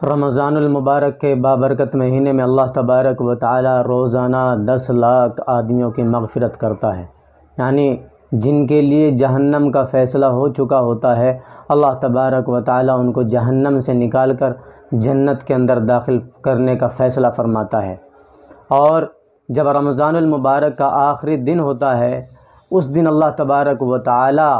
رمضان المبارک کے بابرکت مہینے میں اللہ تبارک و تعالی روزانہ 10 لاکھ آدمیوں کی مغفرت کرتا ہے، یعنی جن کے لیے جہنم کا فیصلہ ہو چکا ہوتا ہے، اللہ تبارک و تعالی ان کو جہنم سے نکال کر جنت کے اندر داخل کرنے کا فیصلہ فرماتا ہے۔ اور جب رمضان المبارک کا آخری دن ہوتا ہے، اس دن اللہ تبارک و تعالی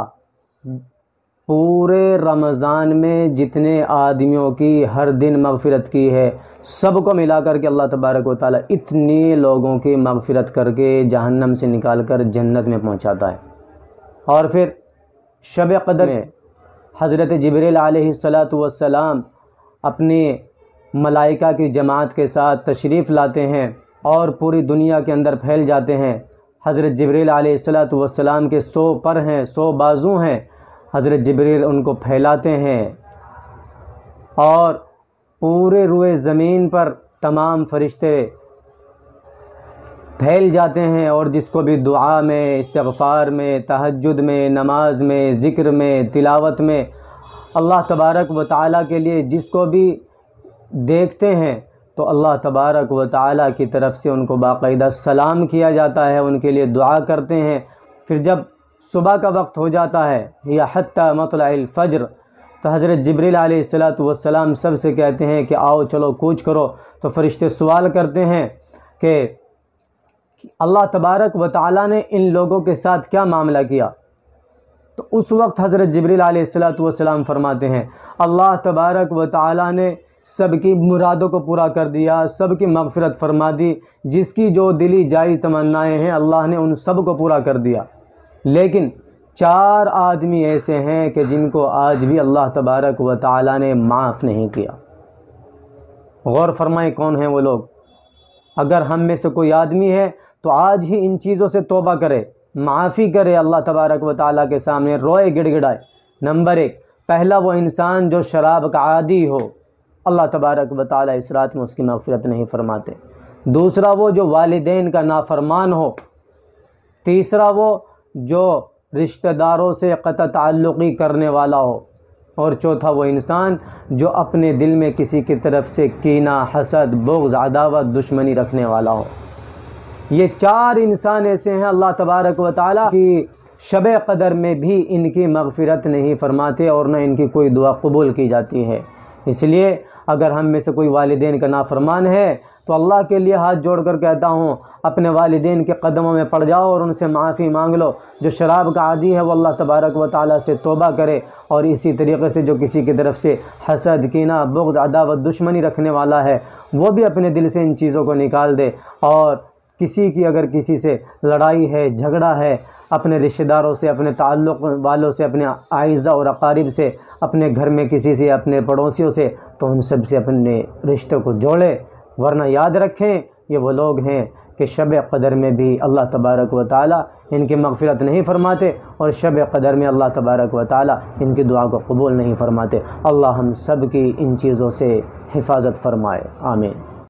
پورے رمضان میں جتنے آدمیوں کی ہر دن مغفرت کی ہے، سب کو ملا کر کے اللہ تبارک و تعالی اتنے لوگوں کی مغفرت کر کے جہنم سے نکال کر جنت میں پہنچاتا ہے۔ اور پھر شب قدر میں حضرت جبریل علیہ السلام اپنی ملائکہ کی جماعت کے ساتھ تشریف لاتے ہیں اور پوری دنیا کے اندر پھیل جاتے ہیں۔ حضرت جبریل علیہ السلام کے 100 پر ہیں، 100 بازو ہیں، حضرت جبریل ان کو پھیلاتے ہیں اور پورے روئے زمین پر تمام فرشتے پھیل جاتے ہیں، اور جس کو بھی دعا میں، استغفار میں، تہجد میں، نماز میں، ذکر میں، تلاوت میں اللہ تبارک و تعالیٰ کے لیے جس کو بھی دیکھتے ہیں تو اللہ تبارک و تعالیٰ کی طرف سے ان کو باقاعدہ سلام کیا جاتا ہے، ان کے لیے دعا کرتے ہیں۔ پھر جب صبح کا وقت ہو جاتا ہے یا حتی مطلع الفجر، تو حضرت جبریل علیہ السلام سب سے کہتے ہیں کہ آؤ چلو کوچ کرو، تو فرشتے سوال کرتے ہیں کہ اللہ تبارک و تعالیٰ نے ان لوگوں کے ساتھ کیا معاملہ کیا؟ تو اس وقت حضرت جبریل علیہ السلام فرماتے ہیں اللہ تبارک و تعالیٰ نے سب کی مرادوں کو پورا کر دیا، سب کی مغفرت فرما دی، جس کی جو دلی جائز تمنائیں ہیں اللہ نے ان سب کو پورا کر دیا۔ لیکن 4 آدمی ایسے ہیں کہ جن کو آج بھی اللہ تبارک و تعالیٰ نے معاف نہیں کیا۔ غور فرمائیں کون ہیں وہ لوگ؟ اگر ہم میں سے کوئی آدمی ہے تو آج ہی ان چیزوں سے توبہ کرے، معافی کرے، اللہ تبارک و تعالیٰ کے سامنے روئے گڑ گڑائے۔ نمبر 1، پہلا وہ انسان جو شراب کا عادی ہو، اللہ تبارک و تعالیٰ اس رات میں اس کی مغفرت نہیں فرماتے۔ دوسرا وہ جو والدین کا نافرمان ہو۔ تیسرا وہ جو رشتہ داروں سے قطع تعلقی کرنے والا ہو۔ اور چوتھا وہ انسان جو اپنے دل میں کسی کی طرف سے کینہ، حسد، بغض، عداوت، دشمنی رکھنے والا ہو۔ یہ 4 انسان ایسے ہیں اللہ تبارک و تعالیٰ کی شب قدر میں بھی ان کی مغفرت نہیں فرماتے اور نہ ان کی کوئی دعا قبول کی جاتی ہے۔ اس لیے اگر ہم میں سے کوئی والدین کا نافرمان ہے تو اللہ کے لیے ہاتھ جوڑ کر کہتا ہوں اپنے والدین کے قدموں میں پڑ جاؤ اور ان سے معافی مانگ لو۔ جو شراب کا عادی ہے وہ اللہ تبارک و تعالیٰ سے توبہ کرے، اور اسی طریقے سے جو کسی کی طرف سے حسد، کینہ، بغض، عداوت، دشمنی رکھنے والا ہے وہ بھی اپنے دل سے ان چیزوں کو نکال دے۔ اور کسی کی اگر کسی سے لڑائی ہے، جھگڑا ہے، اپنے رشتہ داروں سے، اپنے تعلق والوں سے، اپنے اعزہ اور اقارب سے، اپنے گھر میں کسی سے، اپنے پڑوسیوں سے، تو ان سب سے اپنے رشتوں کو جوڑے، ورنہ یاد رکھیں یہ وہ لوگ ہیں کہ شب قدر میں بھی اللہ تبارک و تعالیٰ ان کی مغفرت نہیں فرماتے، اور شب قدر میں اللہ تبارک و تعالیٰ ان کی دعا کو قبول نہیں فرماتے۔ اللہ ہم سب کی ان چیزوں سے حفاظت فرمائے، آمین۔